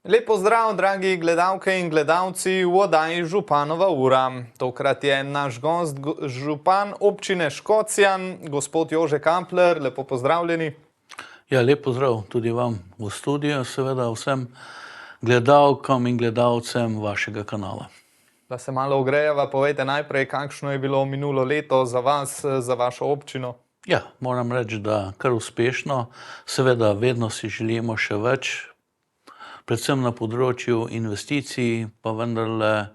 Lep pozdrav, dragi gledalke in gledalci v oddaji Županova ura. Tokrat je naš gost župan občine Škocjan, gospod Jože Kampler. Lepo pozdravljeni. Ja, lep pozdrav tudi vam v studiu, seveda vsem gledalkam in gledalcem vašega kanala. Da se malo ogrejeva, povejte najprej, kakšno je bilo minulo leto za vas, za vašo občino. Ja, moram reči, da kar uspešno. Seveda vedno si želimo še več, predvsem na področju investicij, pa vendarle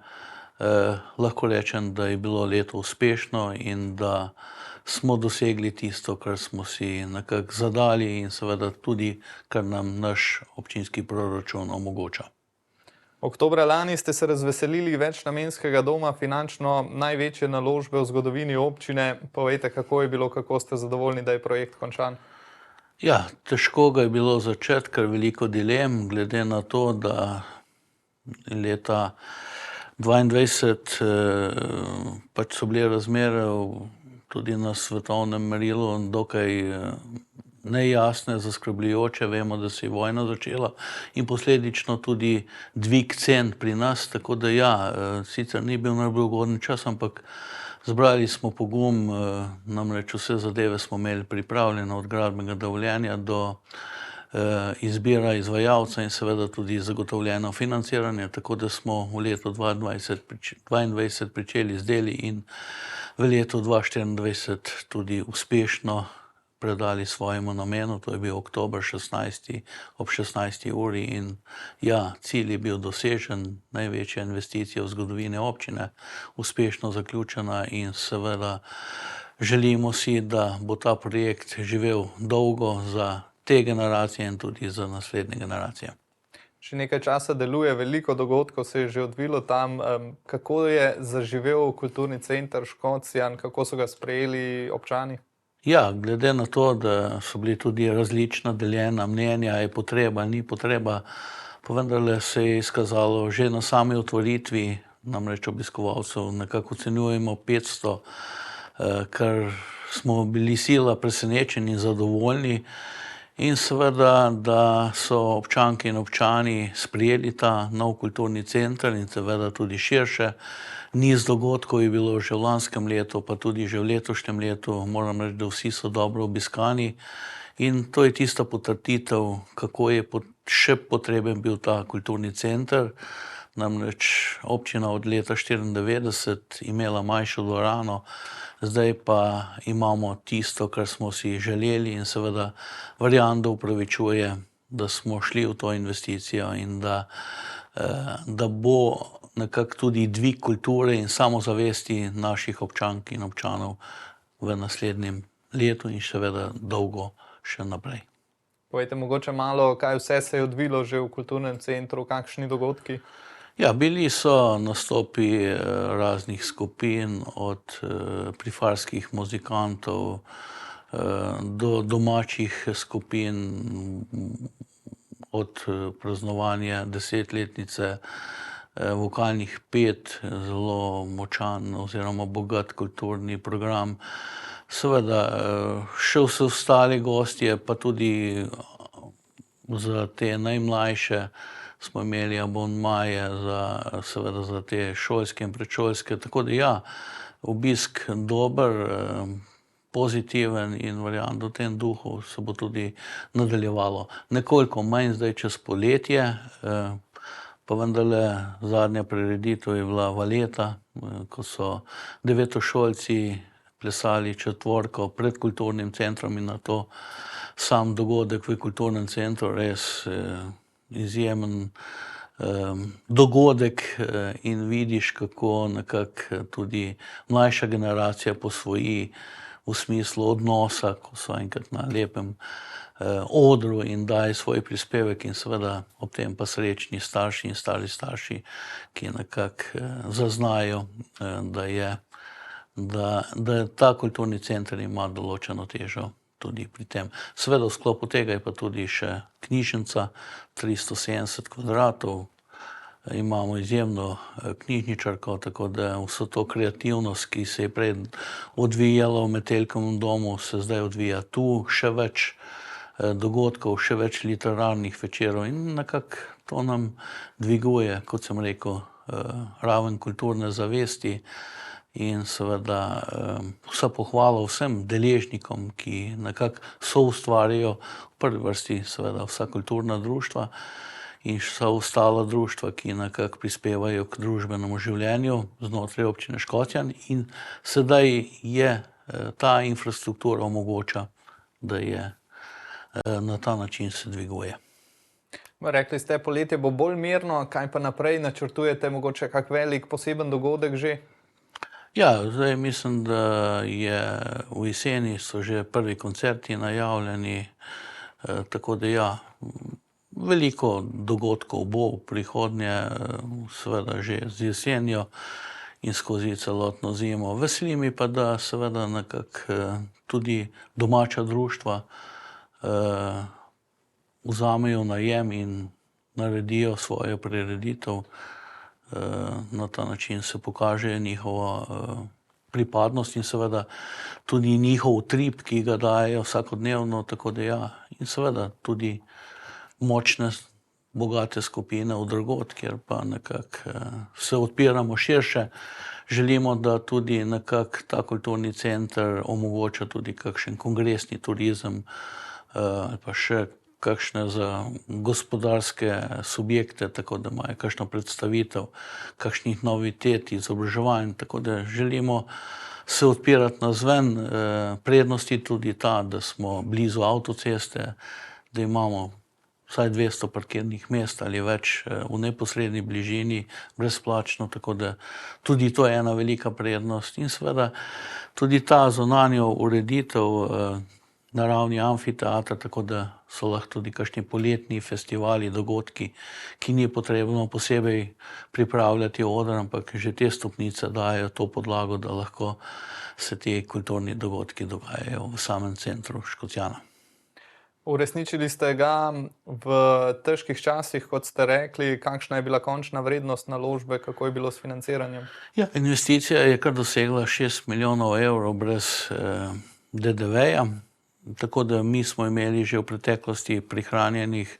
lahko rečem, da je bilo leto uspešno in da smo dosegli tisto, kar smo si nekako zadali in seveda tudi, kar nam naš občinski proračun omogoča. Oktobra lani ste se razveselili večnamenskega doma, finančno največje naložbe v zgodovini občine. Povejte, kako je bilo, kako ste zadovoljni, da je projekt končan? Ja, težko ga je bilo začeti, ker veliko dilem, glede na to, da leta 2022 pač so bile razmere tudi na svetovnem merilu dokaj nejasne, zaskrbljujoče. Vemo, da se je vojna začela in posledično tudi dvig cen pri nas, tako da ja, sicer ni bil najbolj ugoden čas, ampak zbrali smo pogum, namreč vse zadeve smo imeli pripravljene od gradbenega dovoljenja do izbira izvajalca in seveda tudi zagotovljeno financiranje, tako da smo v letu 2022 pričeli z deli in v letu 2024 tudi uspešno predali svojemu namenu, to je bil oktober 16. ob 16. uri in ja, cilj je bil dosežen, največja investicija v zgodovini občine, uspešno zaključena in seveda želimo si, da bo ta projekt živel dolgo za te generacije in tudi za naslednje generacije. Še nekaj časa deluje, veliko dogodkov se je že odvilo tam. Kako je zaživel kulturni center Škocjan, kako so ga sprejeli občani? Ja, glede na to, da so bili tudi različna deljena mnenja, je potreba, ni potreba, pa vendarle se je izkazalo že na sami otvoritvi, namreč obiskovalcev nekako ocenjujemo 500, kar smo bili sila presenečeni in zadovoljni. In seveda, da so občanke in občani sprejeli ta nov kulturni center in seveda tudi širše. Niz dogodkov je bilo že v lanskem letu, pa tudi že v letošnjem letu. Moram reči, da vsi so dobro obiskani in to je tista potrditev, kako je še potreben bil ta kulturni center. Namreč občina od leta 1994 imela manjšo dvorano, zdaj pa imamo tisto, kar smo si želeli in seveda verjamem, da upravičuje, da smo šli v to investicijo in da bo nekako tudi dvig kulture in samozavesti naših občank in občanov v naslednjem letu in seveda dolgo še naprej. Povejte mogoče malo, kaj vse se je odvilo že v kulturnem centru, kakšni dogodki? Ja, bili so nastopi raznih skupin, od prifarskih muzikantov do domačih skupin, od praznovanja 10-letnice vokalnih pet, zelo močan oziroma bogat kulturni program. Seveda še vse ostali gostje, pa tudi za te najmlajše smo imeli abonmaje seveda za te šolske in predšolske, tako da ja, obisk dober, pozitiven in verjamem, da v tem duhu se bo tudi nadaljevalo. Nekoliko manj zdaj čez poletje, pa vendarle zadnja prireditev je bila Valeta, ko so devetošolci plesali četvorko pred kulturnim centrom in nato sam dogodek v kulturnem centru, res izjemen dogodek in vidiš, kako nekako tudi mlajša generacija posvoji v smislu odnosa, ko so enkrat na lepem odru in daje svoj prispevek in seveda ob tem pa srečni starši in stari starši, ki nekako zaznajo, da ta kulturni center ima določeno težo tudi pri tem. Seveda v sklopu tega je pa tudi še knjižnica, 370 kvadratov. Imamo izjemno knjižničarko, tako da vso to kreativnost, ki se je prej odvijala v Metelkovem domu, se zdaj odvija tu še več. dogodkov, še več literarnih večerov in nekako to nam dviguje, kot sem rekel, raven kulturne zavesti in seveda vsa pohvala vsem deležnikom, ki nekako soustvarjajo v prvi vrsti seveda vsa kulturna društva in vsa ostala društva, ki nekako prispevajo k družbenemu življenju znotraj občine Škocjan in sedaj je ta infrastruktura omogoča, da je na ta način se dviguje. Rekli ste, poletje bo bolj mirno, kaj pa naprej načrtujete, mogoče kak velik poseben dogodek že? Ja, zdaj mislim, da je v jeseni so že prvi koncerti najavljeni, tako da ja, veliko dogodkov bo v prihodnje, seveda že z jesenjo in skozi celotno zimo. Veseli mi pa, da seveda nekako tudi domača društva vzamejo najem in naredijo svojo prireditev. Na ta način se pokaže njihova pripadnost in seveda tudi njihov utrip, ki ga dajejo vsakodnevno, tako da ja. In seveda tudi močne, bogate skupine od drugod, kjer pa nekako se odpiramo širše. Želimo, da tudi nekako ta kulturni center omogoča tudi kakšen kongresni turizem ali pa še kakšne za gospodarske subjekte, tako da imajo kakšno predstavitev, kakšnih novitet, izobraževanj, tako da želimo se odpirati navzven. Prednost je tudi ta, da smo blizu avtoceste, da imamo vsaj 200 parkirnih mest ali več v neposredni bližini, brezplačno, tako da tudi to je ena velika prednost. In seveda tudi ta zunanja ureditev na ravni amfiteatra, tako da so lahko tudi kakšni poletni festivali, dogodki, ki ni potrebno posebej pripravljati oder, ampak že te stopnice dajo to podlago, da lahko se ti kulturni dogodki dogajajo v samem centru Škocjana. Uresničili ste ga v težkih časih, kot ste rekli. Kakšna je bila končna vrednost naložbe, kako je bilo s financiranjem? Ja, investicija je kar dosegla 6 milijonov evrov brez DDV-ja, tako da mi smo imeli že v preteklosti prihranjenih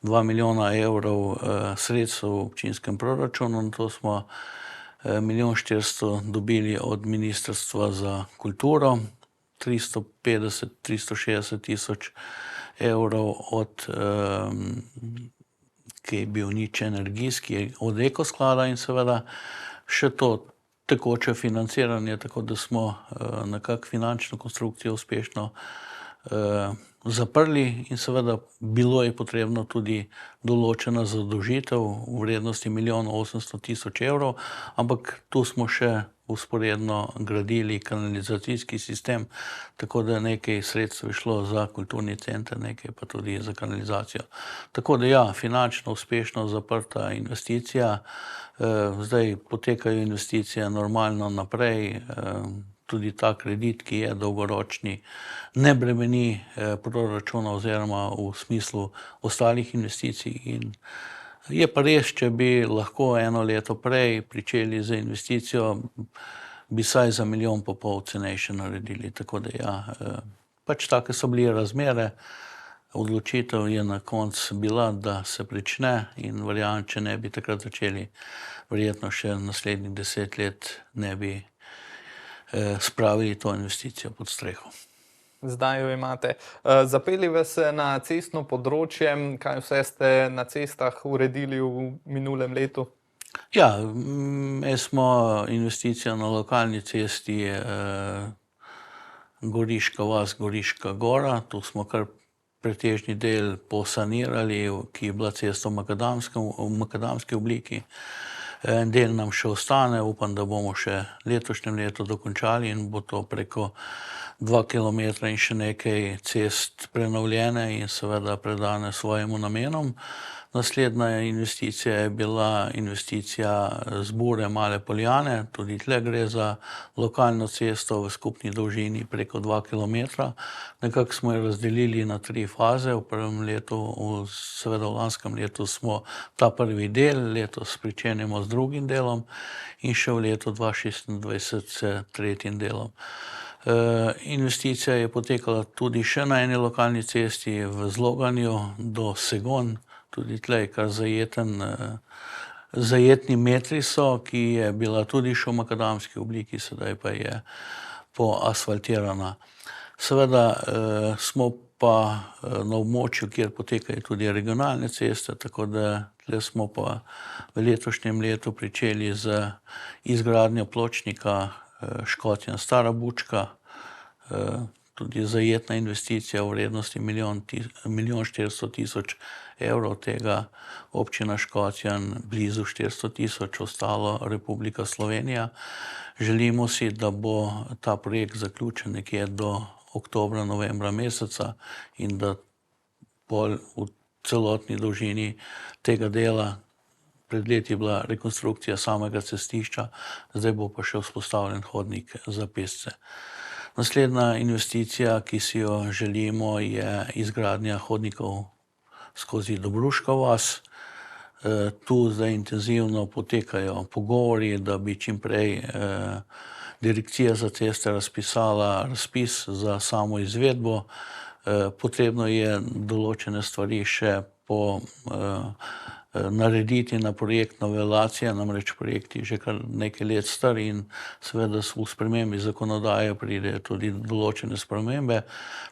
2 milijona evrov sredstev v občinskem proračunu, to smo 1 milijon 400 dobili od Ministrstva za kulturo, 350–360 tisoč evrov od, ki je bil nič energijski, od Ekosklada in seveda še to tekoče financiranje, tako da smo nekako finančno konstrukcijo uspešno zaprli in seveda bilo je potrebno tudi določena zadolžitev v vrednosti 1 milijon 800 tisoč evrov, ampak tu smo še vzporedno gradili kanalizacijski sistem, tako da nekaj sredstev je šlo za kulturni center, nekaj pa tudi za kanalizacijo. Tako da ja, finančno uspešno zaprta investicija, zdaj potekajo investicije normalno naprej, tudi ta kredit, ki je dolgoročni, ne bremeni proračuna oziroma v smislu ostalih investicij. In je pa res, če bi lahko eno leto prej pričeli z investicijo, bi saj za 1,5 milijona cenejše naredili. Tako da ja, pač take so bile razmere. Odločitev je na koncu bila, da se prične in verjamem, če ne bi takrat začeli, verjetno še naslednjih 10 let ne bi spravili to investicijo pod streho. Zdaj jo imate. Zapeljive se na cestno področje, kaj vse ste na cestah uredili v minulem letu? Ja, mi smo investicijo na lokalni cesti Goriška vas, Goriška gora, tu smo kar pretežni del posanirali, ki je bila cesta v makadamski obliki. En del nam še ostane, upam, da bomo še letošnjem letu dokončali in bo to preko 2 kilometra in še nekaj cest prenovljene in seveda predane svojemu namenom. Naslednja investicija je bila investicija z Bure Male Poljane, tudi tle gre za lokalno cesto v skupni dolžini preko 2 kilometra. Nekako smo jo razdelili na 3 faze, v prvem letu, seveda v lanskem letu smo ta prvi del, letos pričenjamo z drugim delom in še v letu 2026 s tretjim delom. Investicija je potekala tudi še na eni lokalni cesti v Zloganju do Segon, tudi tlej kar zajetni metri so, ki je bila tudi še v makadamski obliki, sedaj pa je poasfaltirana. Seveda smo pa na območju, kjer potekajo tudi regionalne ceste, tako da tle smo pa v letošnjem letu pričeli z izgradnjo pločnika Škocjan-Stara Bučka, tudi zajetna investicija v vrednosti 1 400 000 evrov, tega občina Škocjan blizu 400 000, ostalo Republika Slovenija. Želimo si, da bo ta projekt zaključen nekje do oktobra, novembra meseca in da bolj v celotni dolžini tega dela. Pred leti je bila rekonstrukcija samega cestišča, zdaj bo pa še vzpostavljen hodnik za pešce. Naslednja investicija, ki si jo želimo, je izgradnja hodnikov skozi Dobruško vas. Tu zdaj intenzivno potekajo pogovori, da bi čim prej Direkcija za ceste razpisala razpis za samo izvedbo. Potrebno je določene stvari še narediti na projekt novelacije, namreč projekt je že kar nekaj let star in seveda v spremembi zakonodaje pride tudi določene spremembe,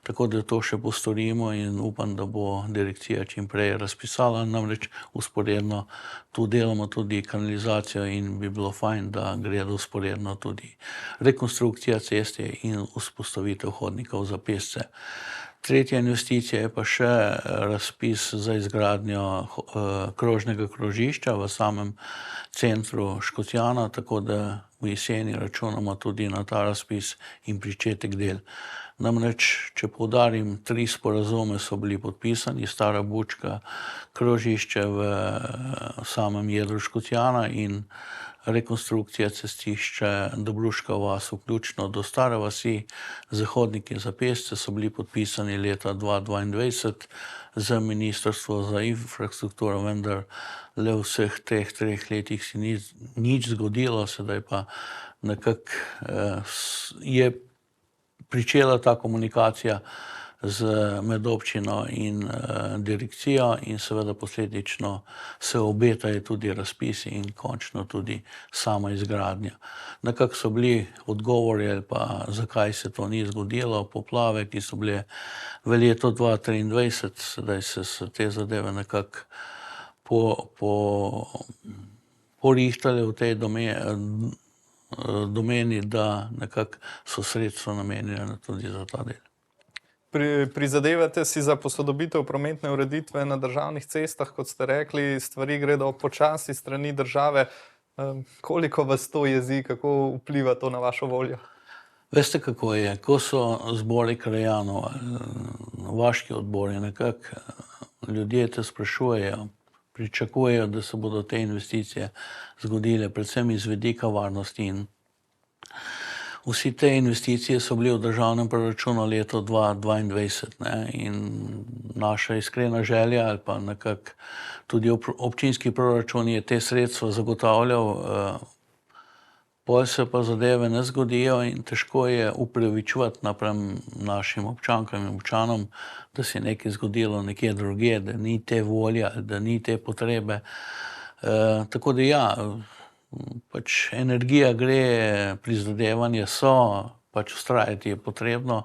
tako da to še postorimo in upam, da bo direkcija čim prej razpisala, namreč vzporedno tu delamo tudi kanalizacijo in bi bilo fajn, da gredo vzporedno tudi rekonstrukcija ceste in vzpostavitev hodnikov za pešce. Tretja investicija je pa še razpis za izgradnjo krožnega krožišča v samem centru Škocjana, tako da v jeseni računamo tudi na ta razpis in pričetek del. Namreč, če poudarim, 3 sporazume so bili podpisani, Stara Bučka, krožišče v samem jedru Škocjana in rekonstrukcija cestišča Dobruška vas, vključno do Stare vasi, z hodniki za pešce so bili podpisani leta 2022 z Ministrstvom za infrastrukturo, vendar le v vseh teh 3 letih se ni nič zgodilo, sedaj pa nekako je pričela ta komunikacija med občino in direkcijo in seveda posledično se obetajo tudi razpisi in končno tudi sama izgradnja. Nekako so bili odgovori ali pa zakaj se to ni zgodilo, poplave, ki so bile v letu 2023, sedaj se te zadeve nekako porihtale v tej domeni, da nekako so sredstva namenjena tudi za ta del. Prizadevate si za posodobitev prometne ureditve na državnih cestah, kot ste rekli, stvari gredo počasi strani države. Koliko vas to jezi, kako vpliva to na vašo voljo? Veste, kako je, ko so zbori krajanov, vaški odbori, nekako ljudje te sprašujejo, pričakujejo, da se bodo te investicije zgodile, predvsem iz vidika varnosti in vsi te investicije so bili v državnem proračunu leto 2022 in naša iskrena želja ali pa nekako tudi občinski proračun je te sredstva zagotavljal, potem se pa zadeve ne zgodijo in težko je upravičevati napram našim občankam in občanom, da se je nekaj zgodilo nekje drugje, da ni te volje, da ni te potrebe. Tako da ja, pač energija gre, prizadevanje so, pač vztrajati je potrebno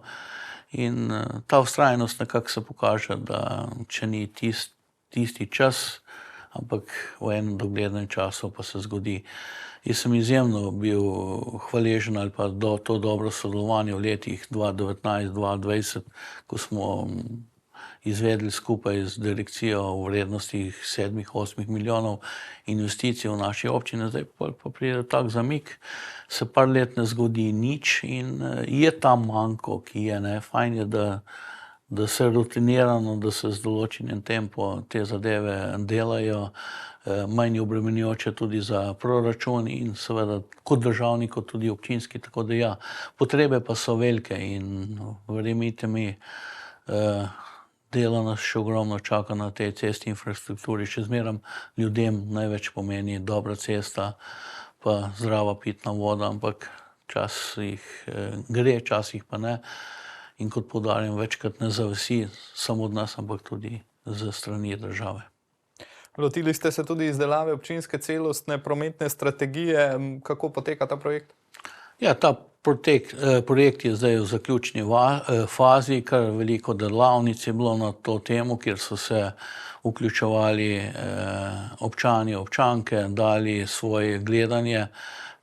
in ta vztrajnost nekako se pokaže, da če ni tisti čas, ampak v enem doglednem času pa se zgodi. Jaz sem izjemno bil hvaležen ali pa to dobro sodelovanje v letih 2019-2020, ko smo izvedli skupaj z direkcijo v vrednosti 7-8 milijonov investicij v naši občini, zdaj pa pride tak zamik, se par let ne zgodi nič in je ta manko, ki je, ne, fajn je, da se rutinirano, da se z določenim tempom te zadeve delajo, manj obremenjujoče tudi za proračun in seveda kot državni, kot tudi občinski, tako da ja, potrebe pa so velike in verjemite mi, dela nas še ogromno čaka na tej cesti infrastrukturi, še zmeram ljudem največ pomeni dobra cesta, pa zdrava pitna voda, ampak Včasih gre, včasih pa ne. In kot poudarjam, večkrat ne zavisi samo od nas, ampak tudi z strani države. Lotili ste se tudi izdelave občinske celostne prometne strategije. Kako poteka ta projekt? Ja, ta projekt je zdaj v zaključni fazi, kar veliko delavnic je bilo na to temo, kjer so se vključevali občani, občanke, dali svoje gledanje.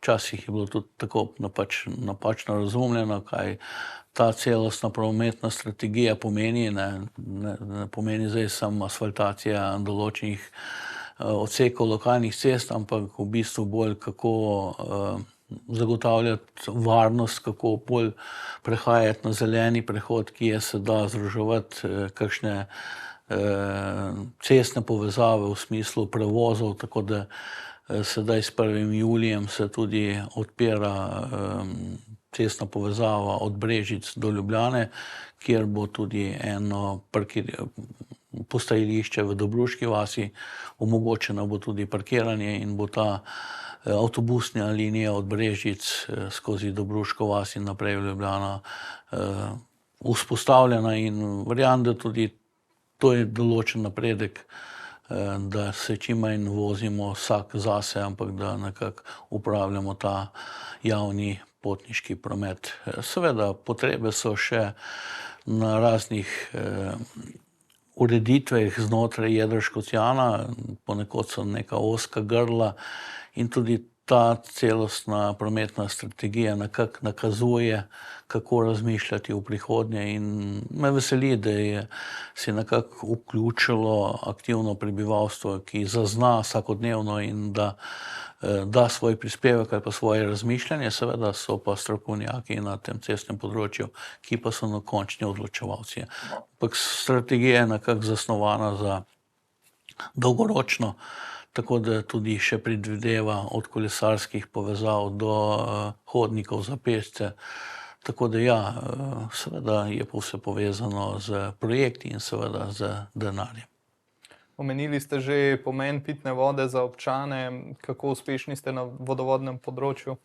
Včasih je bilo tudi tako napačno razumljeno, kaj ta celostna prometna strategija pomeni. Ne pomeni zdaj samo asfaltacija določenih odsekov lokalnih cest, ampak v bistvu bolj kako zagotavljati varnost, kako bolj prehajati na zeleni prehod, kje se da združevati kakšne cestne povezave v smislu prevozov, tako da sedaj s 1. julijem se tudi odpira cestna povezava od Brežic do Ljubljane, kjer bo tudi eno postajališče v Dobruški vasi, omogočeno bo tudi parkiranje in bo ta avtobusna linija od Brežic skozi Dobruško vas in naprej v Ljubljano vzpostavljena in verjamem, da tudi to je določen napredek, da se čim manj vozimo vsak zase, ampak da nekako upravljamo ta javni potniški promet. Seveda potrebe so še na raznih ureditvah znotraj jedra Škocjana, ponekod so neka ozka grla in tudi ta celostna prometna strategija nekako nakazuje, kako razmišljati v prihodnje in me veseli, da je se nekako vključilo aktivno prebivalstvo, ki zazna vsakodnevno in da svoj prispevek ali pa svoje razmišljanje, seveda so pa strokovnjaki na tem cestnem področju, ki pa so na končni odločevalci. Ampak strategija je nekako zasnovana za dolgoročno, tako da tudi še predvideva od kolesarskih povezav do hodnikov za pešce. Tako da ja, seveda je pa vse povezano z projekti in seveda z denarjem. Omenili ste že pomen pitne vode za občane. Kako uspešni ste na vodovodnem področju?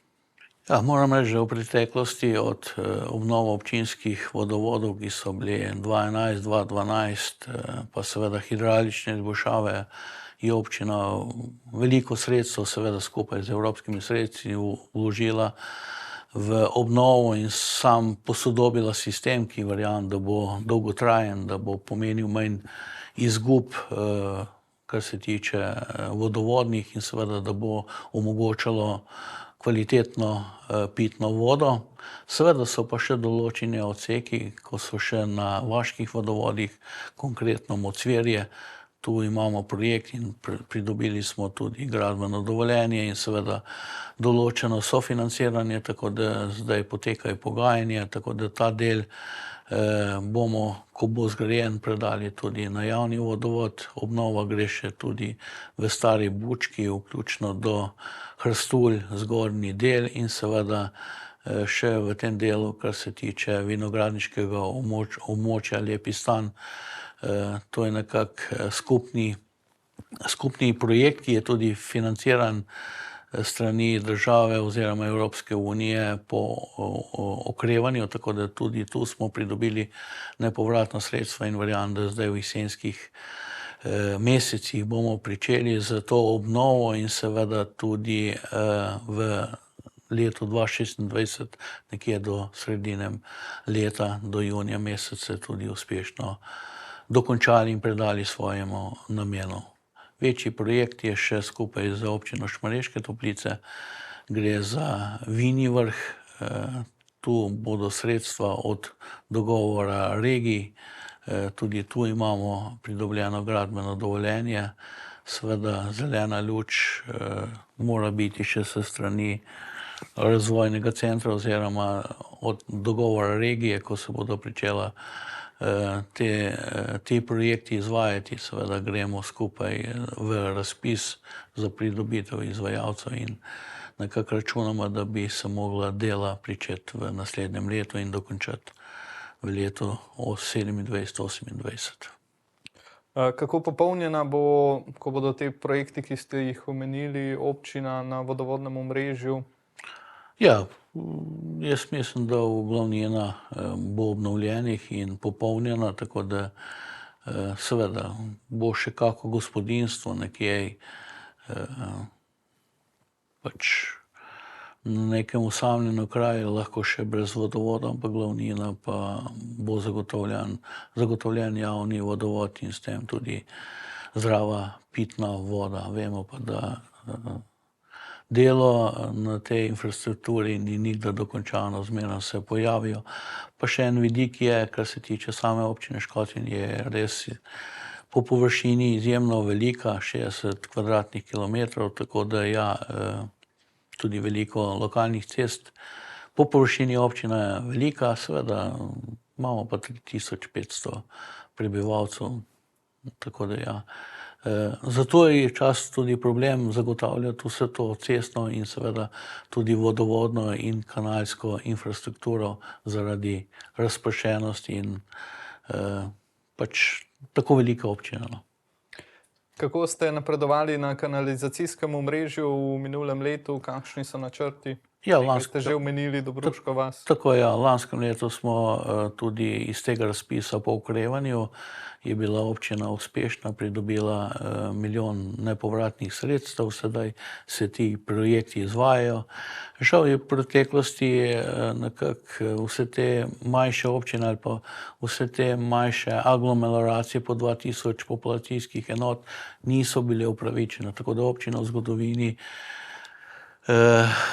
Ja, moram reči, že v preteklosti od obnove občinskih vodovodov, ki so bili 2011, 2012, pa seveda hidravlične izboljšave, je občina veliko sredstev, seveda skupaj z evropskimi sredstvi, vložila v obnovo in sam posodobila sistem, ki verjamem, da bo dolgotrajen, da bo pomenil manj izgub, kar se tiče vodovodnih in seveda, da bo omogočalo kvalitetno pitno vodo. Seveda so pa še določeni odseki, ko so še na vaških vodovodih, konkretno Mocvirje. Tu imamo projekt in pridobili smo tudi gradbeno dovoljenje in seveda določeno sofinanciranje, tako da zdaj potekajo pogajanja, tako da ta del bomo, ko bo zgrajen, predali tudi na javni vodovod. Obnova gre še tudi v Stari Bučki, vključno do Hrstulj, zgornji del in seveda še v tem delu, kar se tiče vinogradniškega območja Lepi Stan. To je nekako skupni projekt, ki je tudi financiran strani države oziroma Evropske unije po okrevanju, tako da tudi tu smo pridobili nepovratna sredstva in verjamem, da zdaj v jesenskih mesecih bomo pričeli z to obnovo in seveda tudi v letu 2026, nekje do sredine leta, do junija meseca, tudi uspešno dokončali in predali svojemu namenu. Večji projekt je še skupaj z občino Šmarješke Toplice, gre za Vinji Vrh. Tu bodo sredstva od dogovora regij, tudi tu imamo pridobljeno gradbeno dovoljenje. Seveda zelena luč mora biti še s strani razvojnega centra oziroma od dogovora regije, ko se bodo pričela ti projekti izvajati. Seveda gremo skupaj v razpis za pridobitev izvajalcev in nekako računamo, da bi se mogla dela pričeti v naslednjem letu in dokončati v letu 2027-2028. Kako popolnjena bo, ko bodo te projekti, ki ste jih omenili, občina na vodovodnem omrežju? Ja, jaz mislim, da glavnina bo obnovljenih in popolnjena, tako da seveda bo še kako gospodinjstvo nekje pač na nekem osamljenem kraju lahko še brez vodovoda, ampak glavnina pa bo zagotovljen javni vodovod in s tem tudi zdrava pitna voda. Vemo pa, da delo na tej infrastrukturi ni nikdar dokončano, zmeraj se pojavijo. Pa še en vidik je, kar se tiče same občine Škocjan, je res po površini izjemno velika, 60 kvadratnih kilometrov, tako da ja, tudi veliko lokalnih cest. Po površini občina je velika, seveda imamo pa 3500 prebivalcev, tako da ja. Zato je čas tudi problem zagotavljati vse to cestno in seveda tudi vodovodno in kanalsko infrastrukturo zaradi razpršenosti in pač tako velika občina. No. Kako ste napredovali na kanalizacijskem omrežju v minulem letu, kakšni so načrti? Ja, Ste že omenili Dobruško vas. Tako ja, lanskem letu smo tudi iz tega razpisa po okrevanju je bila občina uspešna, pridobila 1 milijon nepovratnih sredstev, sedaj se ti projekti izvajajo. Žal je v preteklosti nekako vse te manjše občine ali pa vse te manjše aglomeracije po 2000 populacijskih enot niso bile upravičene, tako da občina v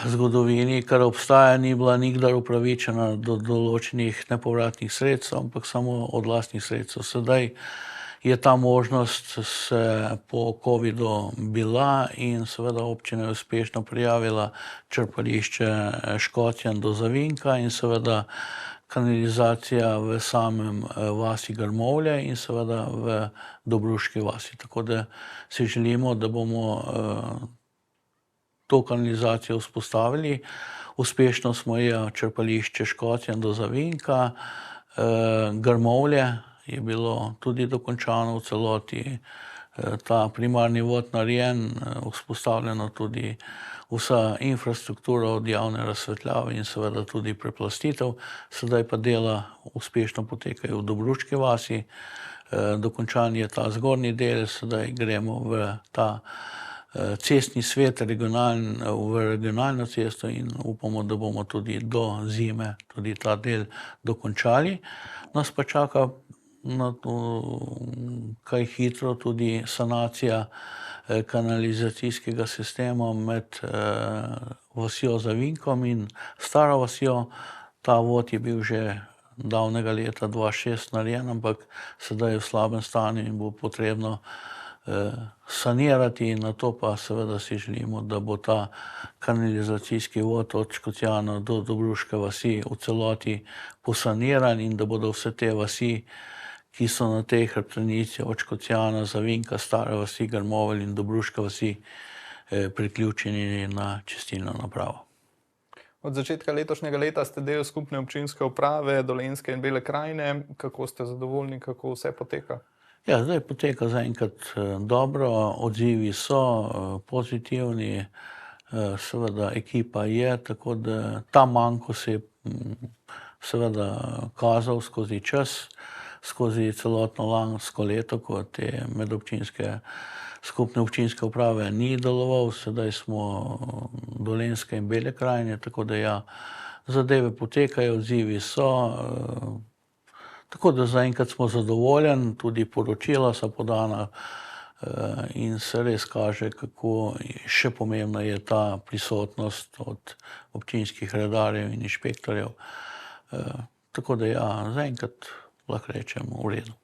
zgodovini, kar obstaja, ni bila nikdar upravičena do določenih nepovratnih sredstev, ampak samo od lastnih sredstev. Sedaj je ta možnost se po covidu bila in seveda občina je uspešno prijavila črpališče Škocjan do Zavinka in seveda kanalizacija v samem vasi Grmovlje in seveda v Dobruški vasi. Tako da si želimo, da bomo to kanalizacijo vzpostavili. Uspešno smo črpališče Škocjan do Zavinka, Grmovlje je bilo tudi dokončano v celoti, ta primarni vod narejen, vzpostavljeno tudi vsa infrastruktura od javne razsvetljave in seveda tudi preplastitev. Sedaj pa dela uspešno potekajo v Dobruški vasi, dokončan je ta zgornji del, sedaj gremo v ta cestni svet v regionalno cesto in upamo, da bomo tudi do zime tudi ta del dokončali. Nas pa čaka kaj hitro tudi sanacija kanalizacijskega sistema med vasjo Zavinkom in staro vasjo. Ta vod je bil že davnega leta 2006 narejen, ampak sedaj je v slabem stanju in bo potrebno sanirati, na to pa seveda si želimo, da bo ta kanalizacijski vod od Škocjana do Dobruške vasi v celoti posaniran in da bodo vse te vasi, ki so na tej hrbtenici od Škocjana, Zavinka, Stare vasi, Grmovelj in Dobruške vasi priključeni na čistilno napravo. Od začetka letošnjega leta ste del skupne občinske uprave Dolenjske in Bele krajine. Kako ste zadovoljni, kako vse poteka? Ja, zdaj poteka zaenkrat dobro, odzivi so pozitivni, seveda ekipa je, tako da ta manko se je seveda kazal skozi čas, skozi celotno lansko leto, ko te medobčinske skupne občinske uprave ni deloval, sedaj smo Dolenjske in Bele krajine, tako da ja, zadeve potekajo, odzivi so. Tako da zaenkrat smo zadovoljni, tudi poročila so podana in se res kaže, kako še pomembna je ta prisotnost od občinskih redarjev in inšpektorjev. Tako da ja, zaenkrat lahko rečemo v redu.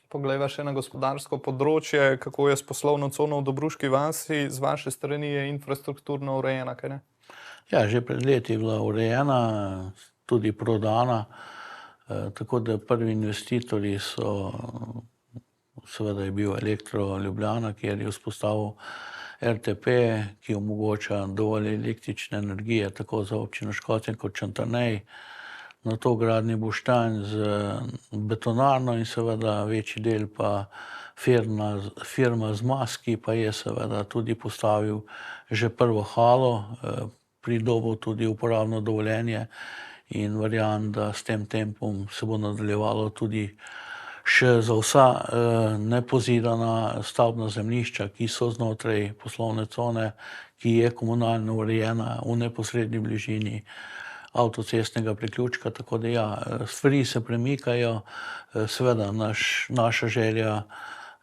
Poglejva še na gospodarsko področje, kako je s poslovno cono v Dobruški vasi, z vaše strani je infrastrukturno urejena, kaj ne? Ja, že pred leti je bila urejena, tudi prodana. Tako da prvi investitorji so, seveda je bil Elektro Ljubljana, kjer je vzpostavil RTP, ki omogoča dovolj električne energije tako za občino Škocjan kot Črntarnej. Na to gradnji Boštanj z betonarno in seveda večji del pa firma Zmaz, ki pa je seveda tudi postavil že prvo halo. pridobil tudi uporabno dovoljenje in verjamem, da s tem tempom se bo nadaljevalo tudi še za vsa nepozidana stavbna zemljišča, ki so znotraj poslovne cone, ki je komunalno urejena v neposredni bližini avtocestnega priključka, tako da ja, stvari se premikajo. Seveda naša želja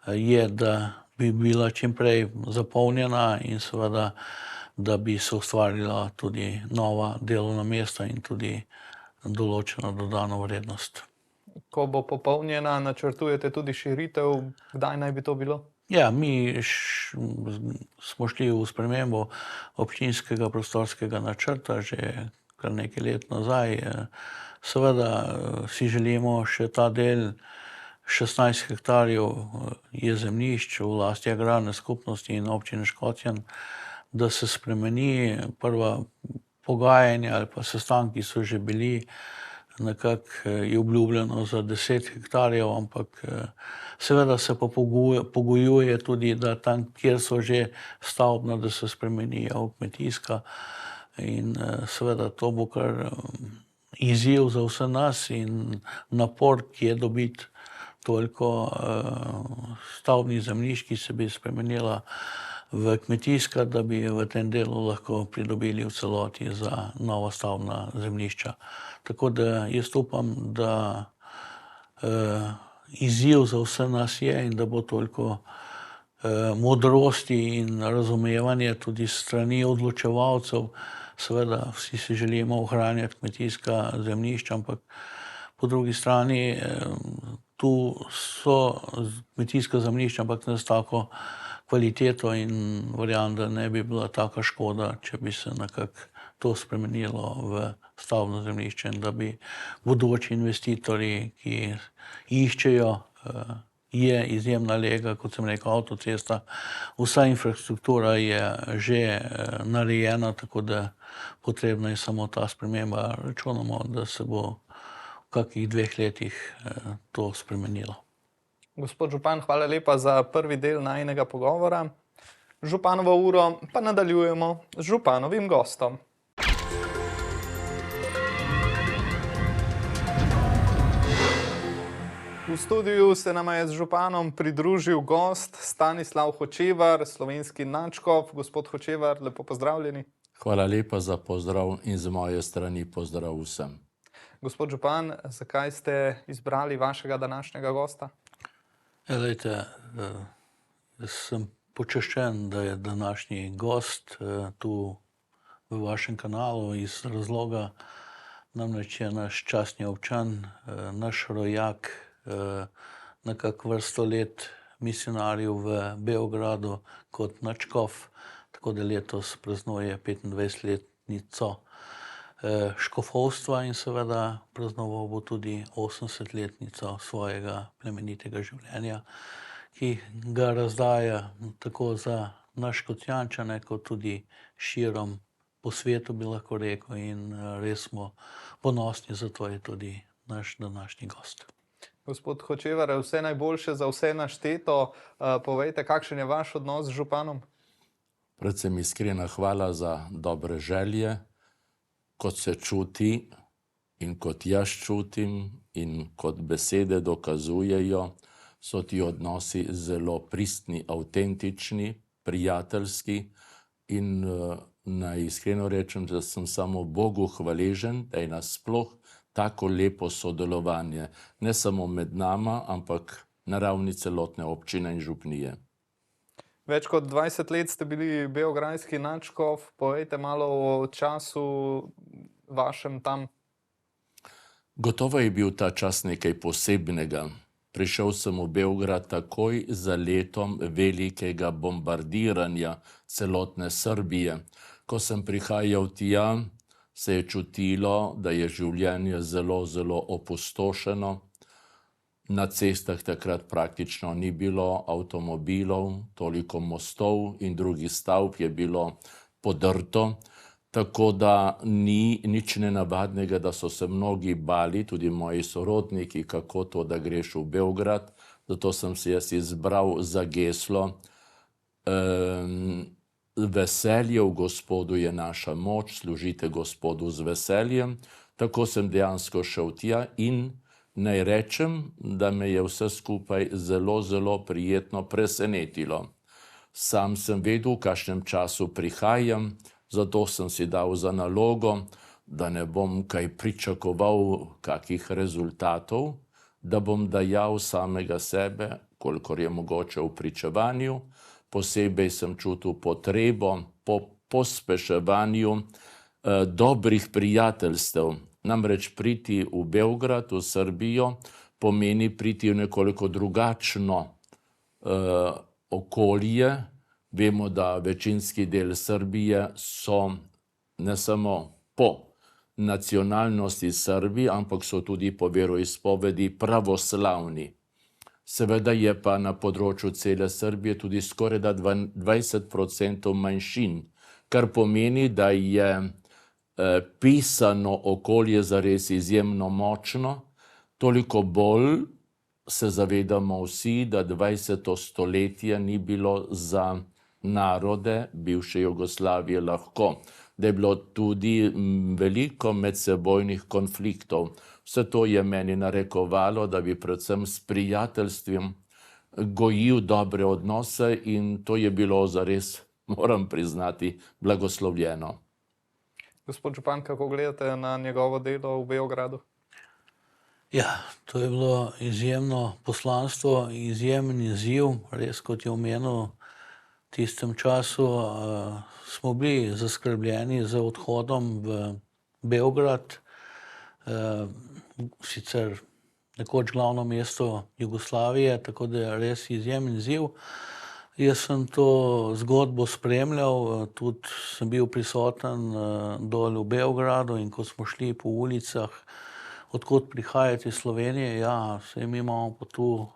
je, da bi bila čim prej zapolnjena in seveda, da bi se ustvarila tudi nova delovna mesta in tudi določena dodana vrednost. Ko bo popolnjena, načrtujete tudi širitev, kdaj naj bi to bilo? Ja, mi smo šli v spremembo občinskega prostorskega načrta že kar nekaj let nazaj. Seveda si želimo še ta del 16 hektarjev je zemljišč v lasti agrarne skupnosti in občine Škocjan, da se spremeni. Prva pogajanja ali pa sestanki so že bili, nekako je obljubljeno za 10 hektarjev, ampak seveda se pa pogojuje tudi, da tam, kjer so že stavbna, da se spremenijo v kmetijska. In seveda to bo kar izziv za vse nas in napor, ki je dobiti toliko stavbnih zemljišč, ki se bi spremenila v kmetijska, da bi v tem delu lahko pridobili v celoti za nova stavbna zemljišča. Tako da jaz upam, da izziv za vse nas je in da bo toliko modrosti in razumevanja tudi s strani odločevalcev. Seveda vsi si želimo ohranjati kmetijska zemljišča, ampak po drugi strani tu so kmetijska zemljišča, ampak ne s tako kvaliteto in verjamem, da ne bi bila taka škoda, če bi se nekako to spremenilo v stavbno zemljišče in da bi bodoči investitorji, ki iščejo, je izjemna lega, kot sem rekel, avtocesta, vsa infrastruktura je že narejena, tako da potrebna je samo ta sprememba. Računamo, da se bo v kakih 2 letih to spremenilo. Gospod župan, hvala lepa za prvi del najinega pogovora. Županovo uro pa nadaljujemo z županovim gostom. V studiu se nama je z županom pridružil gost Stanislav Hočevar, slovenski nadškof. Gospod Hočevar, lepo pozdravljeni. Hvala lepa za pozdrav in z moje strani pozdrav vsem. Gospod župan, zakaj ste izbrali vašega današnjega gosta? Glejte, jaz sem počaščen, da je današnji gost tu v vašem kanalu iz razloga, namreč je naš častni občan, naš rojak, nekako vrsto let misijonarjev v Beogradu kot nadškof, tako da letos praznuje 25-letnico škofovstva in seveda praznoval bo tudi 80-letnico svojega plemenitega življenja, ki ga razdaja tako za naš Škocjančane, kot tudi širom po svetu, bi lahko rekel, in res smo ponosni, zato je tudi naš današnji gost. Gospod Hočevar, vse najboljše za vse našteto. Povejte, kakšen je vaš odnos z županom? Predvsem iskrena hvala za dobre želje, kot se čuti in kot jaz čutim in kot besede dokazujejo, so ti odnosi zelo pristni, avtentični, prijateljski in naj iskreno rečem, da sem samo Bogu hvaležen, da je nasploh tako lepo sodelovanje, ne samo med nama, ampak na ravni celotne občine in župnije. Več kot 20 let ste bili beograjski nadškof. Povejte malo o času vašem tam. Gotovo je bil ta čas nekaj posebnega. Prišel sem v Beograd takoj za letom velikega bombardiranja celotne Srbije. Ko sem prihajal tja, se je čutilo, da je življenje zelo, zelo opustošeno. Na cestah takrat praktično ni bilo avtomobilov, toliko mostov in drugih stavb je bilo podrto, tako da ni nič nenavadnega, da so se mnogi bali, tudi moji sorodniki, kako to, da greš v Beograd. Zato sem si jaz izbral za geslo veselje v Gospodu je naša moč, služite Gospodu z veseljem. Tako sem dejansko šel tja in naj rečem, da me je vse skupaj zelo, zelo prijetno presenetilo. Sam sem vedel, v kakšnem času prihajam, zato sem si dal za nalogo, da ne bom kaj pričakoval kakih rezultatov, da bom dajal samega sebe, kolikor je mogoče v pričevanju. Posebej sem čutil potrebo po pospeševanju dobrih prijateljstev. Namreč priti v Beograd, v Srbijo, pomeni priti v nekoliko drugačno okolje. Vemo, da večinski del Srbije so ne samo po nacionalnosti Srbi, ampak so tudi po veroizpovedi pravoslavni. Seveda je pa na področju cele Srbije tudi skoraj da 20% manjšin, kar pomeni, da je pisano okolje zares izjemno močno. Toliko bolj se zavedamo vsi, da 20. stoletje ni bilo za narode bivše Jugoslavije lahko, da je bilo tudi veliko medsebojnih konfliktov. Vse to je meni narekovalo, da bi predvsem s prijateljstvom gojil dobre odnose in to je bilo zares, moram priznati, blagoslovljeno. Gospod župan, kako gledate na njegovo delo v Beogradu? Ja, to je bilo izjemno poslanstvo, izjemen izziv, res kot je omenil, v tistem času smo bili zaskrbljeni z odhodom v Beograd, sicer nekoč glavno mesto Jugoslavije, tako da je res izjemen izziv. Jaz sem to zgodbo spremljal, tudi sem bil prisoten dol v Beogradu in ko smo šli po ulicah, odkot prihajati iz Slovenije, ja, saj mi imamo pa tu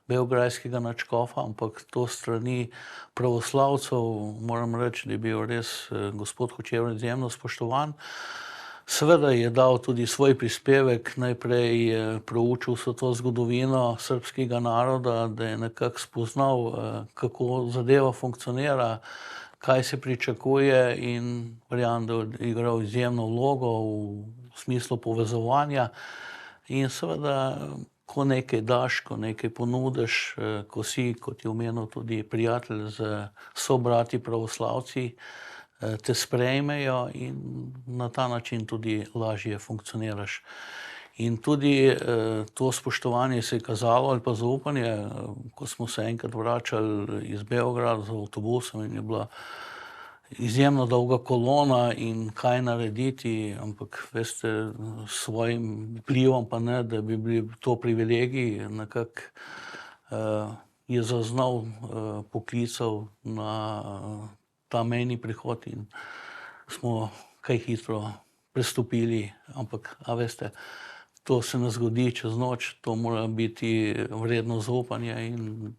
beograjskega nadškofa, ampak to strani pravoslavcev, moram reči, da je bil res gospod Hočevar izjemno spoštovan. Seveda je dal tudi svoj prispevek, najprej proučil so to zgodovino srbskega naroda, da je nekako spoznal, kako zadeva funkcionira, kaj se pričakuje in verjamem, da je igral izjemno vlogo v smislu povezovanja. In seveda, ko nekaj daš, ko nekaj ponudiš, ko si, kot je omenil tudi prijatelj z sobrati pravoslavci, te sprejmejo in na ta način tudi lažje funkcioniraš. In tudi to spoštovanje se je kazalo, ali pa zaupanje, ko smo se enkrat vračali iz Beograda z avtobusom in je bila izjemno dolga kolona in kaj narediti, ampak veste, s svojim vplivom pa ne, da bi bili to privilegiji, nekako je zaznal, poklical na ta mejni prehod in smo kaj hitro prestopili, ampak, a veste, to se ne zgodi čez noč, to mora biti vredno zaupanja in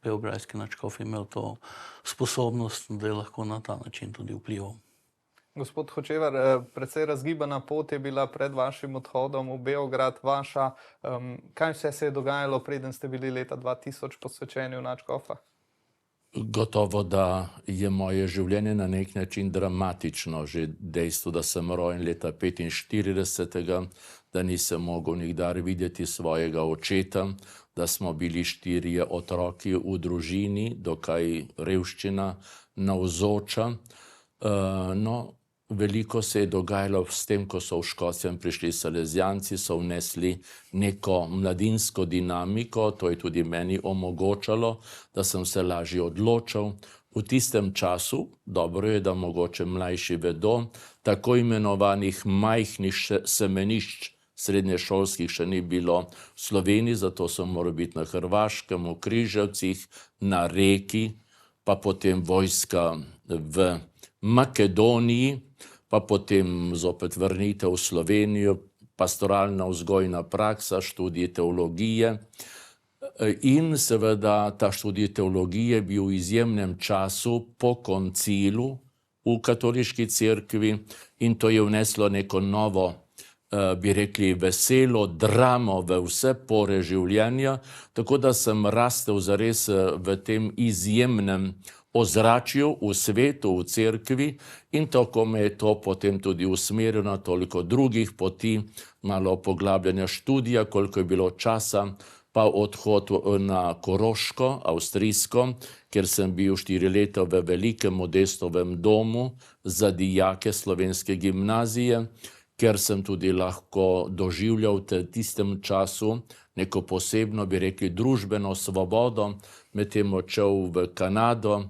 beograjski nadškof je imel to sposobnost, da je lahko na ta način tudi vplival. Gospod Hočevar, precej razgibana pot je bila pred vašim odhodom v Beograd vaša. Kaj vse se je dogajalo, preden ste bili leta 2000 posvečeni v nadškofa? Gotovo, da je moje življenje na nek način dramatično. Že dejstvo, da sem rojen leta 1945, da nisem mogel nikdar videti svojega očeta, da smo bili 4 otroki v družini, dokaj revščina navzoča. Veliko se je dogajalo s tem, ko so v Škocjan prišli Salezijanci, so vnesli neko mladinsko dinamiko, to je tudi meni omogočalo, da sem se lažje odločal. V tistem času, dobro je, da mogoče mlajši vedo, tako imenovanih majhnih semenišč srednješolskih še ni bilo v Sloveniji, zato sem moral biti na Hrvaškem, v Križevcih, na Reki, pa potem vojska v Makedoniji, pa potem zopet vrnitev v Slovenijo, pastoralna vzgojna praksa, študij teologije. In seveda ta študij teologije bil v izjemnem času po koncilu v katoliški cerkvi in to je vneslo neko novo, bi rekli, veselo dramo v vse pore življenja, tako da sem rastel zares v tem izjemnem ozračju, v svetu, v cerkvi in tako me je to potem tudi usmerilo na toliko drugih poti, malo poglabljanja študija, koliko je bilo časa, pa odhod na Koroško, avstrijsko, kjer sem bil 4 leta v velikem Modestovem domu za dijake slovenske gimnazije, ker sem tudi lahko doživljal v tistem času neko posebno, bi rekli, družbeno svobodo, medtem odšel v Kanado,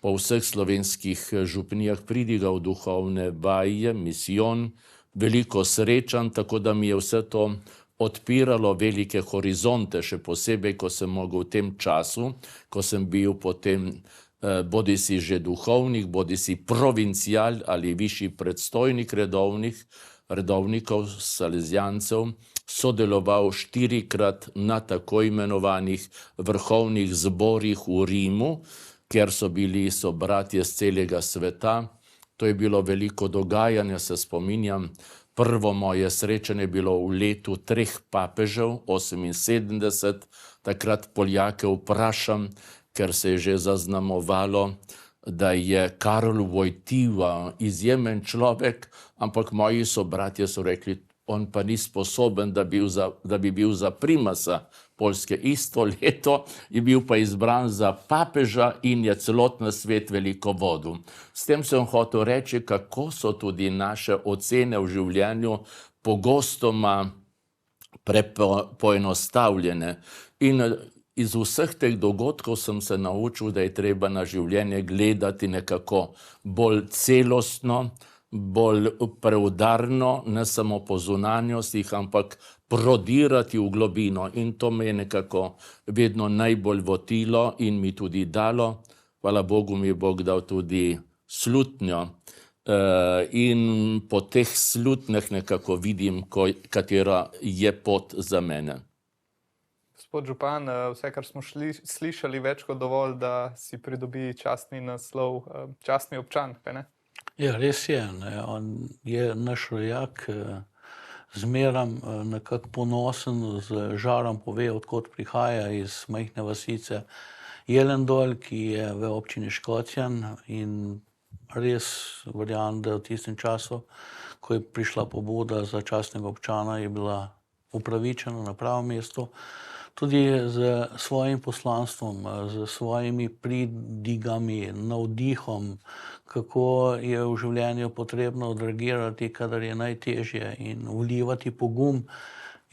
po vseh slovenskih župnijah pridigal duhovne vaje, misijon, veliko srečanj, tako da mi je vse to odpiralo velike horizonte, še posebej, ko sem mogel v tem času, ko sem bil potem bodisi že duhovnik, bodisi provincial ali višji predstojnik redovnikov, salezijancev, sodeloval 4-krat na tako imenovanih vrhovnih zborih v Rimu, kjer so bratje z celega sveta. To je bilo veliko dogajanja, se spominjam. Prvo moje srečanje je bilo v letu 3 papežev, 78. Takrat Poljake vprašam, ker se je že zaznamovalo, da je Karol Wojtyła izjemen človek, ampak moji sobratje so rekli, on pa ni sposoben, da bi bil za primasa Poljske. Isto leto je bil pa izbran za papeža in je celotno svet veliko vodil. S tem sem hotel reči, kako so tudi naše ocene v življenju pogostoma poenostavljene. In iz vseh teh dogodkov sem se naučil, da je treba na življenje gledati nekako bolj celostno, bolj preudarno, ne samo po zunanjostih, ampak prodirati v globino. In to me je nekako vedno najbolj votilo in mi tudi dalo. Hvala Bogu mi je Bog dal tudi slutnjo. In po teh slutnjah nekako vidim, katera je pot za mene. Gospod župan, vse, kar smo slišali, več kot dovolj, da si pridobi častni naslov, častni občan, kaj ne? Ja, res je. On je naš rojak, zmeram nekako ponosen, z žarom pove, odkot prihaja, iz majhne vasice Jelendol, ki je v občini Škocjan, in res verjamem, da v tistem času, ko je prišla pobuda za častnega občana, je bila upravičena na pravem mestu. Tudi z svojim poslanstvom, z svojimi pridigami, navdihom, kako je v življenju potrebno odreagirati, kadar je najtežje, in vlivati pogum.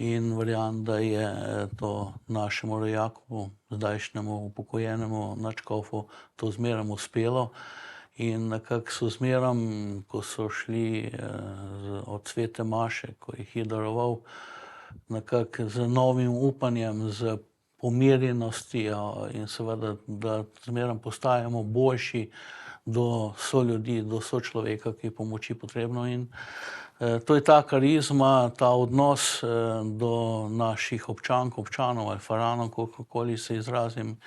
In verjamem, da je to našemu rojaku, zdajšnjemu upokojenemu nadškofu, to zmerom uspelo. In nekako so zmerom, ko so šli od svete maše, ko jih je daroval, nekako z novim upanjem, z pomirjenostjo in seveda, da zmeraj postajamo boljši do soljudi, do sočloveka, ki je pomoči potrebno. In to je ta karizma, ta odnos do naših občanov ali faranov, kakorkoli se izrazim,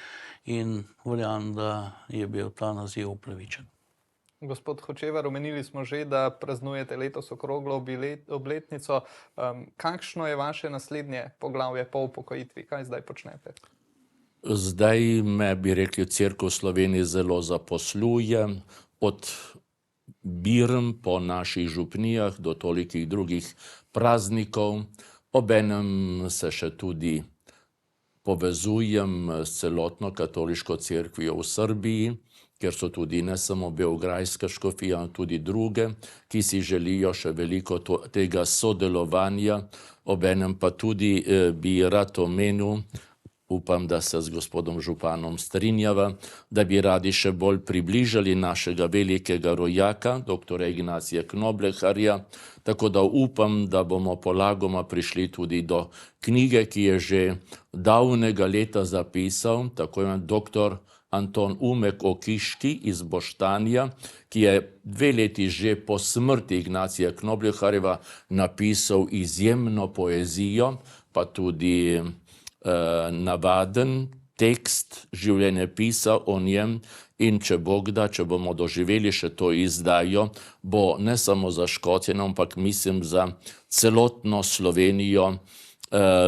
in verjamem, da je bil ta naziv upravičen. Gospod Hočevar, omenili smo že, da praznujete letos okroglo obletnico. Kakšno je vaše naslednje poglavje po upokojitvi? Kaj zdaj počnete? Zdaj me, bi rekli, Cerkev Slovenije zelo zaposluje, od birm po naših župnijah do tolikih drugih praznikov. Obenem se še tudi povezujem s celotno katoliško cerkvijo v Srbiji, ker so tudi ne samo beograjska škofija, tudi druge, ki si želijo še veliko tega sodelovanja. Obenem pa tudi bi rad omenil, upam, da se z gospodom županom strinjava, da bi radi še bolj približali našega velikega rojaka, doktora Ignacija Knobleharja, tako da upam, da bomo polagoma prišli tudi do knjige, ki je že davnega leta zapisal, tako je doktor Anton Umek o Kiški iz Boštanja, ki je 2 leti že po smrti Ignacija Knobleharjeva napisal izjemno poezijo, pa tudi navaden tekst življenjepisa o njem, in če Bog da, če bomo doživeli še to izdajo, bo ne samo za Škotje, ampak mislim za celotno Slovenijo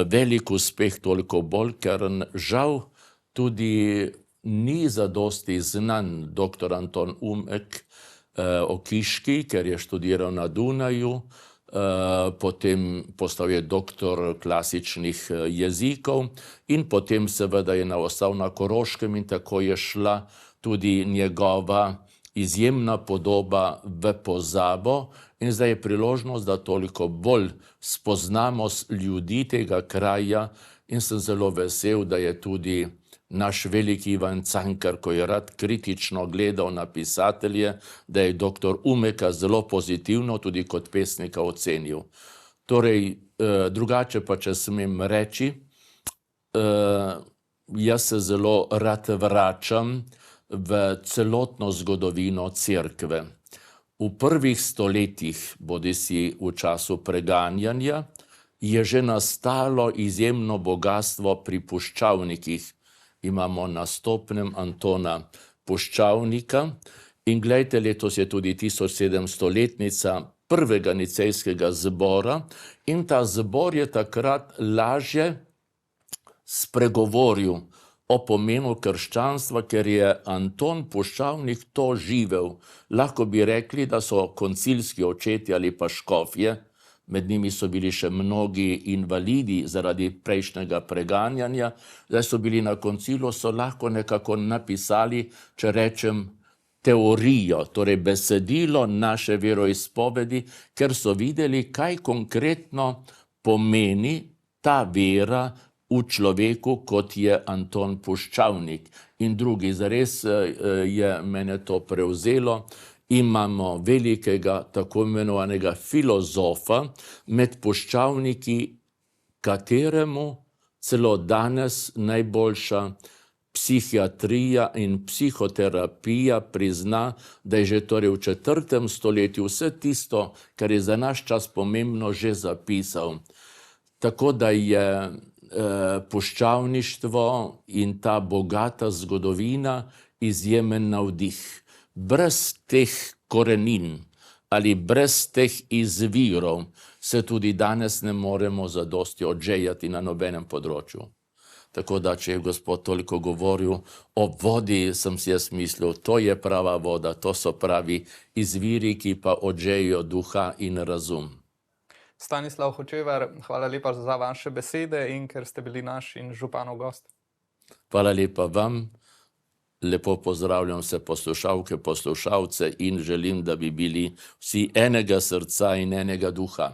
velik uspeh, toliko bolj, ker žal tudi ni zadosti znan dr. Anton Umek Okiški, ker je študiral na Dunaju, potem postal je doktor klasičnih jezikov in potem seveda je ostal na Koroškem in tako je šla tudi njegova izjemna podoba v pozabo in zdaj je priložnost, da toliko bolj spoznamo ljudi tega kraja in sem zelo vesel, da je tudi naš veliki Ivan Cankar, ko je rad kritično gledal na pisatelje, da je dr. Umeka zelo pozitivno tudi kot pesnika ocenil. Torej, drugače pa, če smem reči, jaz se zelo rad vračam v celotno zgodovino cerkve. V prvih stoletjih, bodisi v času preganjanja, je že nastalo izjemno bogatstvo pri puščavnikih. Imamo na Stopnem Antona Puščavnika in glejte, letos je tudi 1700-letnica prvega nicejskega zbora in ta zbor je takrat lažje spregovoril o pomenu krščanstva, ker je Anton Puščavnik to živel. Lahko bi rekli, da so koncilski očetje ali pa škofje, med njimi so bili še mnogi invalidi zaradi prejšnjega preganjanja, zdaj so bili na koncilu, so lahko nekako napisali, če rečem, teorijo, torej besedilo naše veroizpovedi, ker so videli, kaj konkretno pomeni ta vera v človeku, kot je Anton Puščavnik. In drugi, zares je mene to prevzelo. Imamo velikega, tako imenovanega filozofa med puščavniki, kateremu celo danes najboljša psihiatrija in psihoterapija prizna, da je že torej v 4. stoletju vse tisto, kar je za naš čas pomembno, že zapisal. Tako da je puščavništvo in ta bogata zgodovina izjemen navdih. Brez teh korenin ali brez teh izvirov se tudi danes ne moremo zadosti odžejati na nobenem področju. Tako da, če je gospod toliko govoril o vodi, sem si jaz mislil, to je prava voda, to so pravi izviri, ki pa odžejajo duha in razum. Stanislav Hočevar, hvala lepa za vaše besede in ker ste bili naš in županov gost. Hvala lepa vam. Lepo pozdravljam vse poslušalke, poslušalce in želim, da bi bili vsi enega srca in enega duha.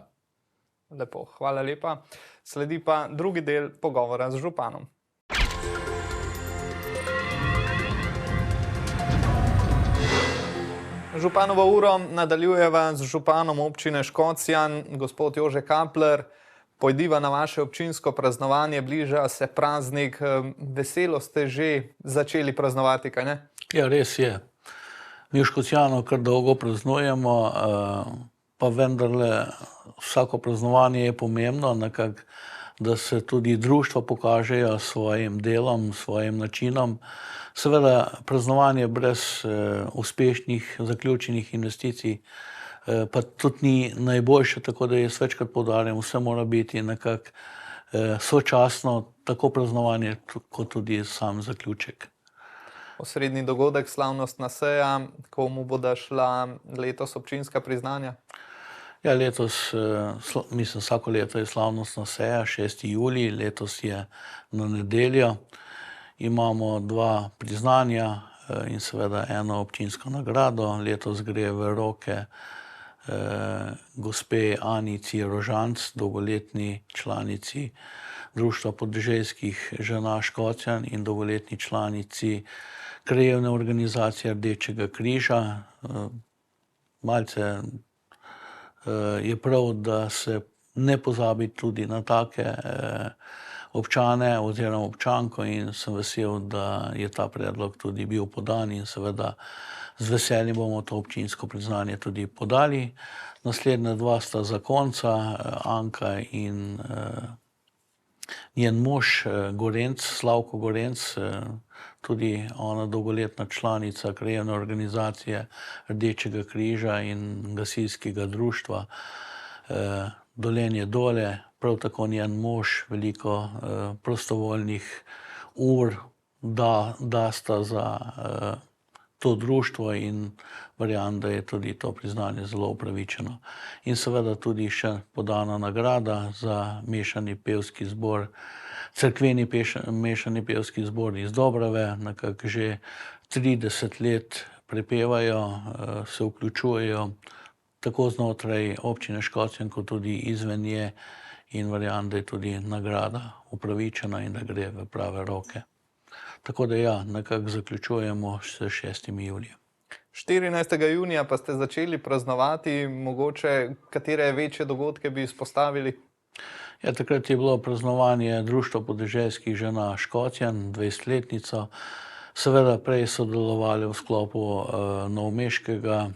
Lepo, hvala lepa. Sledi pa drugi del pogovora z županom. Županovo uro nadaljujeva z županom občine Škocjan, gospod Jože Kapler. Pojdiva na vaše občinsko praznovanje, bliža se praznik. Veselo ste že začeli praznovati, kaj ne? Ja, res je. Mi v Škocjanu kar dolgo praznujemo, pa vendarle vsako praznovanje je pomembno, nekako, da se tudi društva pokažejo s svojim delom, s svojim načinom. Seveda, praznovanje brez uspešnih zaključenih investicij pa tudi ni najboljše, tako da jaz večkrat poudarjam, vse mora biti nekako sočasno, tako praznovanje kot tudi sam zaključek. Osrednji dogodek, slavnostna seja, komu bodo šla letos občinska priznanja? Ja, letos, mislim, vsako leto je slavnostna seja, 6. julij, letos je na nedeljo. Imamo 2 priznanja in seveda eno občinsko nagrado. Letos gre v roke gospe Anici Rožanc, dolgoletni članici Društva podeželskih žena Škocjan in dolgoletni članici krajevne organizacije Rdečega križa. Malce je prav, da se ne pozabi tudi na take občane oziroma občanko in sem vesel, da je ta predlog tudi bil podan in seveda z veseljem bomo to občinsko priznanje tudi podali. Naslednja 2 sta zakonca, Anka in njen mož Gorenc, Slavko Gorenc, tudi ona dolgoletna članica krajevne organizacije Rdečega križa in gasilskega društva Dolenje dole, prav tako njen mož, veliko prostovoljnih ur dasta za to društvo in verjamem, da je tudi to priznanje zelo upravičeno. In seveda tudi še podana nagrada za mešani pevski zbor, cerkveni mešani pevski zbor iz Dobrave, nekako že 30 let prepevajo, se vključujejo tako znotraj občine Škocjan, kot tudi izven nje in verjamem, da je tudi nagrada upravičena in da gre v prave roke. Tako da ja, nekako zaključujemo s 6. julijem. 14. junija pa ste začeli praznovati, mogoče katere večje dogodke bi izpostavili? Ja, takrat je bilo praznovanje Društva podeželskih žena Škocjan, 20-letnico. Seveda prej sodelovali v sklopu novomeškega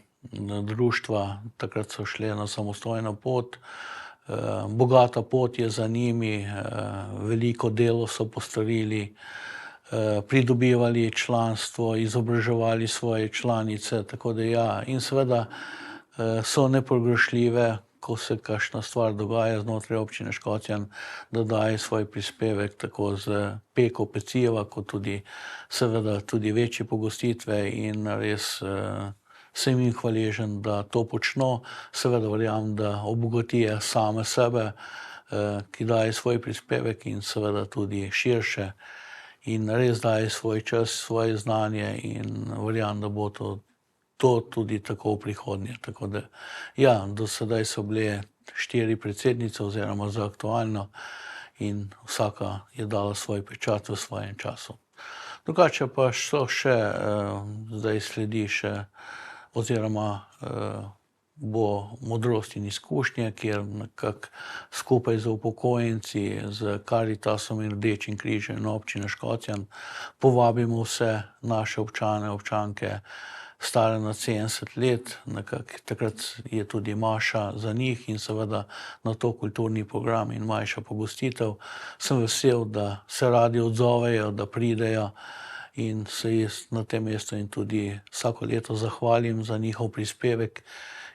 društva, takrat so šli na samostojno pot. Bogata pot je za njimi, veliko delo so postorili, pridobivali članstvo, izobraževali svoje članice, tako da ja, in seveda so nepogrešljive, ko se kakšna stvar dogaja znotraj občine Škocjan, da daje svoj prispevek tako z peko peciva, kot tudi seveda tudi večje pogostitve in res sem jim hvaležen, da to počno. Seveda verjamem, da obogatijo same sebe, ki daje svoj prispevek in seveda tudi širše in res daje svoj čas, svoje znanje in verjamem, da bo to tudi tako v prihodnje. Tako da ja, do sedaj so bile 4 predsednice oziroma za aktualno in vsaka je dala svoj pečat v svojem času. Drugače pa so še, zdaj sledi še oziroma bo Modrost in izkušnje, kjer nekako skupaj z upokojenci, z Karitasom in Rdečim križem in občine Škocjan povabimo vse naše občane, občanke, stare nad 70 let, nekako takrat je tudi maša za njih in seveda na to kulturni program in manjša pogostitev. Sem vesel, da se radi odzovejo, da pridejo in se jaz na tem mestu in tudi vsako leto zahvalim za njihov prispevek,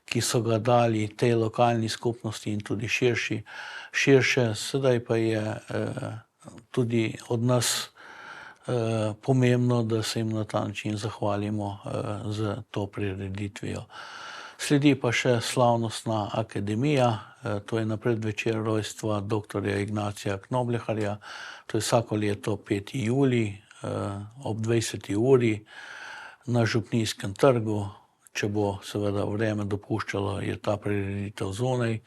ki so ga dali tej lokalni skupnosti in tudi širše. Sedaj pa je tudi od nas pomembno, da se jim na ta način zahvalimo z to prireditvijo. Sledi pa še slavnostna akademija, to je na predvečer rojstva dr. Ignacija Knobleharja, to je vsako leto 5. julij ob 20. uri na Župnijskem trgu. Če bo seveda vreme dopuščalo, je ta prireditev zunaj.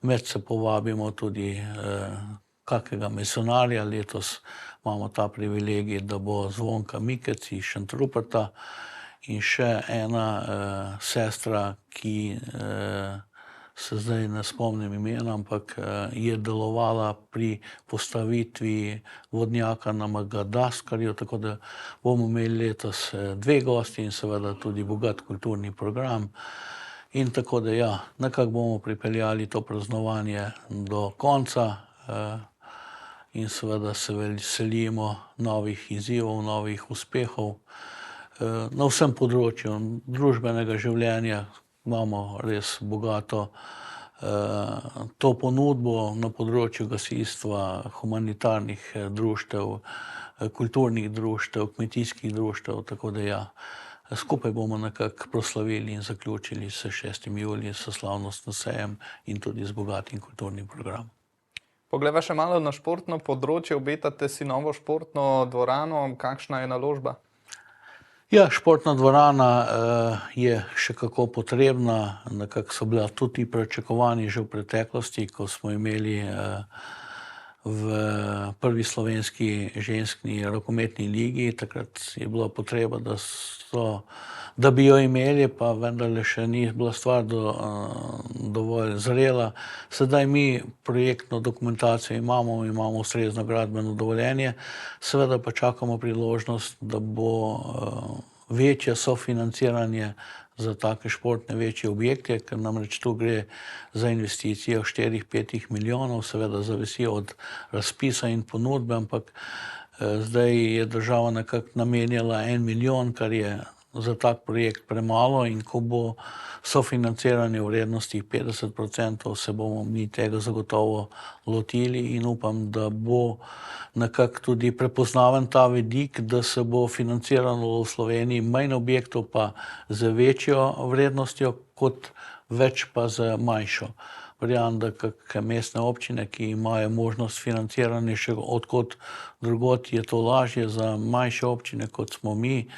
Med se povabimo tudi kakega misionarja. Letos imamo ta privilegij, da bo Zvonka Mikec iz Šentruperta in še ena sestra, ki se zdaj ne spomnim imena, ampak je delovala pri postavitvi vodnjaka na Madagaskarju, tako da bomo imeli letos 2 gosti in seveda tudi bogat kulturni program. In tako da ja, nekako bomo pripeljali to praznovanje do konca in seveda se veselimo novih izzivov, novih uspehov na vsem področju družbenega življenja. Imamo res bogato to ponudbo na področju gasilstva, humanitarnih društev, kulturnih društev, kmetijskih društev, tako da ja, skupaj bomo nekako proslavili in zaključili s 6. julijem, s slavnostnim sejem in tudi z bogatim kulturnim programom. Poglejva še malo na športno področje, obetate si novo športno dvorano, kakšna je naložba? Ja, športna dvorana je še kako potrebna, nekako so bila tudi pričakovanja že v preteklosti, ko smo imeli v prvi slovenski ženski rokometni ligi, takrat je bila potreba, da bi jo imeli, pa vendarle še ni bila stvar dovolj zrela. Sedaj mi projektno dokumentacijo imamo ustrezno gradbeno dovoljenje, seveda pa čakamo priložnost, da bo večje sofinanciranje za take športne večje objekte, ker namreč tu gre za investicijo 4-5 milijonov, seveda zavisi od razpisa in ponudbe, ampak zdaj je država nekako namenjala 1 milijon, kar je za tak projekt premalo, in ko bo sofinanciranje v vrednosti 50%, se bomo mi tega zagotovo lotili in upam, da bo nekako tudi prepoznaven ta vidik, da se bo financiralo v Sloveniji manj objektov pa z večjo vrednostjo, kot več pa z manjšo. Verjamem, da kakšne mestne občine, ki imajo možnost financiranja še odkot drugod, je to lažje, za manjše občine, kot smo mi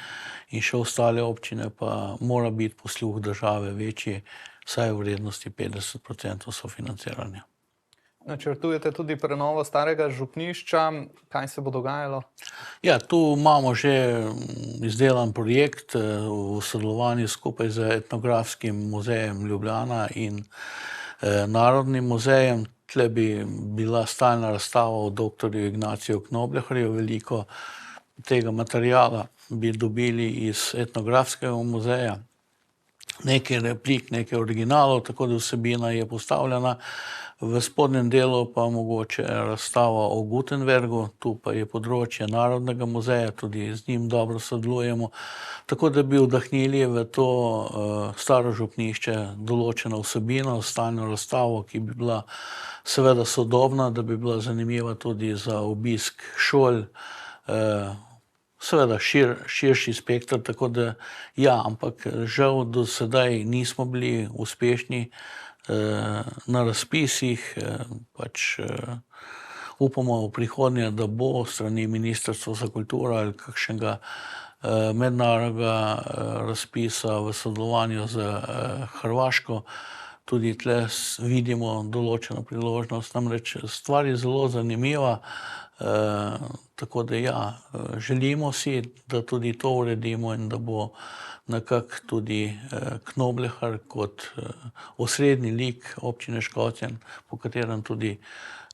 in še ostale občine, pa mora biti posluh države večji, vsaj v vrednosti 50% sofinanciranja. Načrtujete tudi prenovo starega župnišča. Kaj se bo dogajalo? Ja, tu imamo že izdelan projekt v sodelovanju skupaj z Etnografskim muzejem Ljubljana in Narodnim muzejem. Tle bi bila stalna razstava o doktorju Ignaciju Knobleharju. Veliko tega materiala bi dobili iz Etnografskega muzeja. Nekaj replik, nekaj originalov, tako da vsebina je postavljena. V spodnjem delu pa mogoče razstava o Gutenbergu, tu pa je področje Narodnega muzeja, tudi z njim dobro sodelujemo, tako da bi vdahnili v to staro župnišče določeno vsebino, stalno razstavo, ki bi bila seveda sodobna, da bi bila zanimiva tudi za obisk šol, seveda širši spekter, tako da ja, ampak žal do sedaj nismo bili uspešni na razpisih, pač upamo v prihodnje, da bo strani Ministrstva za kulturo ali kakšnega mednarodnega razpisa v sodelovanju z Hrvaško. Tudi tle vidimo določeno priložnost, namreč stvar je zelo zanimiva, tako da ja, želimo si, da tudi to uredimo in da bo nekako tudi Knoblehar kot osrednji lik občine Škocjan, po katerem tudi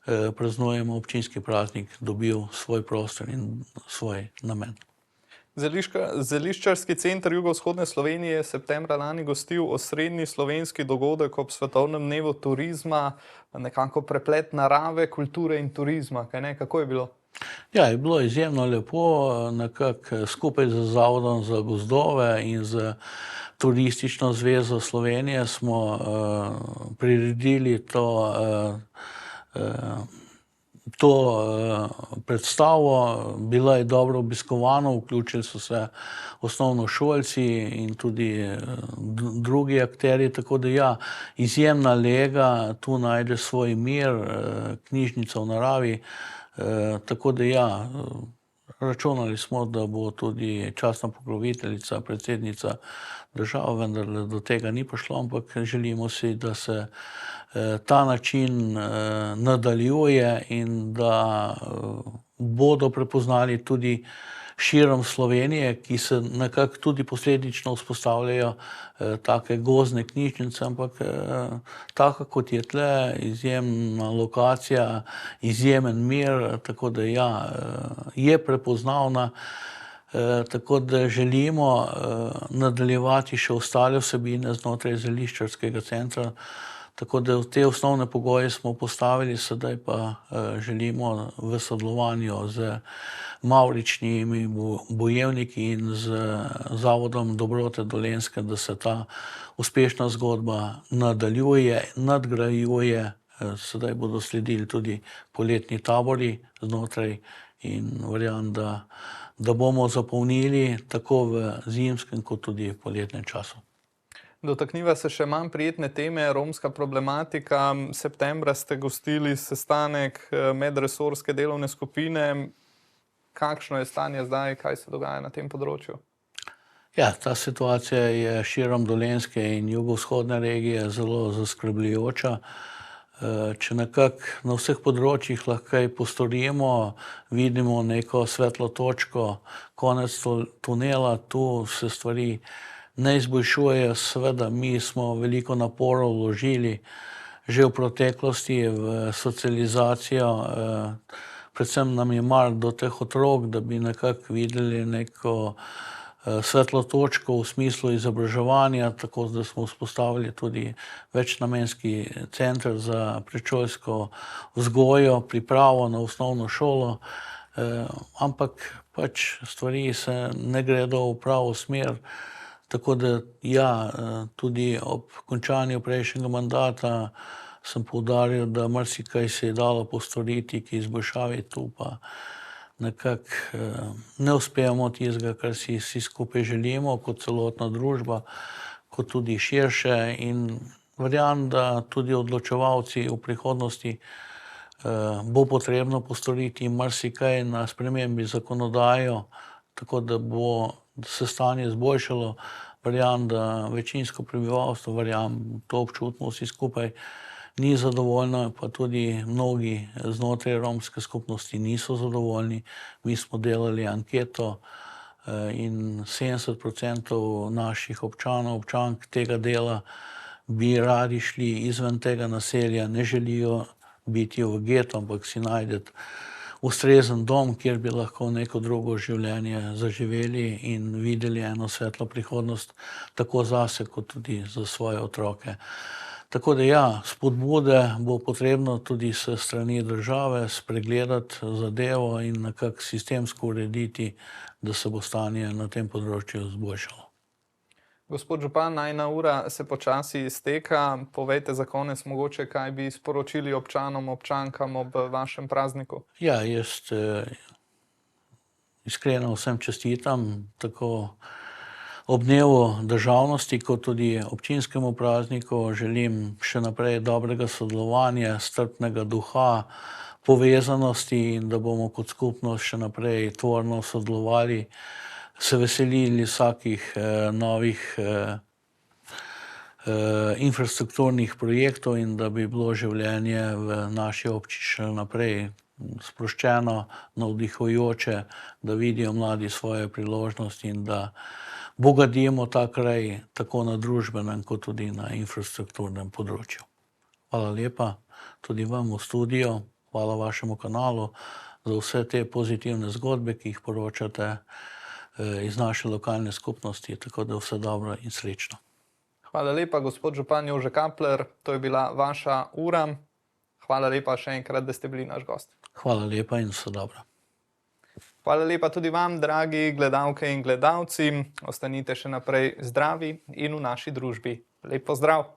praznujemo občinski praznik, dobil svoj prostor in svoj namen. Zeliščarski center jugovzhodne Slovenije je septembra lani gostil osrednji slovenski dogodek ob svetovnem dnevu turizma, nekako preplet narave, kulture in turizma. Kaj ne? Kako je bilo? Ja, je bilo izjemno lepo, nekako skupaj z Zavodom za gozdove in z Turistično zvezo Slovenije smo priredili to predstavo. Bila je dobro obiskovana, vključili so se osnovnošolci in tudi drugi akterji, tako da ja, izjemna lega, tu najde svoj mir, knjižnica v naravi, tako da ja, računali smo, da bo tudi častna pokroviteljica, predsednica države, vendar do tega ni prišlo, ampak želimo si, da se ta način nadaljuje in da bodo prepoznali tudi širom Slovenije, ki se nekako tudi posledično vzpostavljajo take gozdne knjižnice, ampak taka kot je tle, izjemna lokacija, izjemen mir, tako da ja, je prepoznavna, tako da želimo nadaljevati še ostale vsebine znotraj Zeliščarskega centra. Tako da te osnovne pogoje smo postavili, sedaj pa želimo v sodelovanju z mavričnimi bojevniki in z Zavodom dobrote Dolenjske, da se ta uspešna zgodba nadaljuje, nadgrajuje. Sedaj bodo sledili tudi poletni tabori znotraj in verjamem, da bomo zapolnili tako v zimskem kot tudi poletnem času. Dotakniva se še manj prijetne teme, romska problematika. Septembra ste gostili sestanek medresorske delovne skupine. Kakšno je stanje zdaj, kaj se dogaja na tem področju? Ja, ta situacija je širom Dolenjske in jugovzhodne regije zelo zaskrbljujoča. Če nekako na vseh področjih lahko kaj postorimo, vidimo neko svetlo točko, konec tunela, tu se stvari ne izboljšujejo. Seveda mi smo veliko naporov vložili že v preteklosti v socializacijo, predvsem nam je mar do teh otrok, da bi nekako videli neko svetlo točko v smislu izobraževanja, tako da smo vzpostavili tudi večnamenski center za predšolsko vzgojo, pripravo na osnovno šolo, ampak pač stvari se ne gredo v pravo smer. Tako da ja, tudi ob končanju prejšnjega mandata sem poudaril, da marsikaj se je dalo postoriti, ki izboljšavi tu pa nekako ne uspemo tistega, kar si vsi skupaj želimo, kot celotna družba, kot tudi širše, in verjamem, da tudi odločevalci v prihodnosti bo potrebno postoriti marsikaj na spremembi zakonodajo, tako da bo se stanje izboljšalo. Verjamem, da večinsko prebivalstvo, verjamem, to občutimo vsi skupaj, ni zadovoljno, pa tudi mnogi znotraj romske skupnosti niso zadovoljni. Mi smo delali anketo in 70% naših občanov, občank tega dela bi radi šli izven tega naselja, ne želijo biti v getu, ampak si najdeti ustrezen dom, kjer bi lahko neko drugo življenje zaživeli in videli eno svetlo prihodnost, tako zase, kot tudi za svoje otroke. Tako da ja, spodbude bo potrebno tudi s strani države spregledati zadevo in nekako sistemsko urediti, da se bo stanje na tem področju izboljšalo. Gospod župan, najina ura se počasi izteka. Povejte za konec mogoče, kaj bi sporočili občanom, občankam ob vašem prazniku. Ja, jaz iskreno vsem čestitam, tako ob dnevu državnosti, kot tudi občinskemu prazniku. Želim še naprej dobrega sodelovanja, strpnega duha, povezanosti in da bomo kot skupnost še naprej tvorno sodelovali, se veselili vsakih novih infrastrukturnih projektov in da bi bilo življenje v naši občini še naprej sproščeno, navdihujoče, da vidijo mladi svoje priložnosti in da bogatimo ta kraj tako na družbenem kot tudi na infrastrukturnem področju. Hvala lepa tudi vam v studiu, hvala vašemu kanalu za vse te pozitivne zgodbe, ki jih poročate iz naše lokalne skupnosti, tako da vse dobro in srečno. Hvala lepa, gospod župan Jože Kapler, to je bila vaša ura. Hvala lepa še enkrat, da ste bili naš gost. Hvala lepa in vse dobro. Hvala lepa tudi vam, dragi gledalke in gledalci. Ostanite še naprej zdravi in v naši družbi. Lep pozdrav!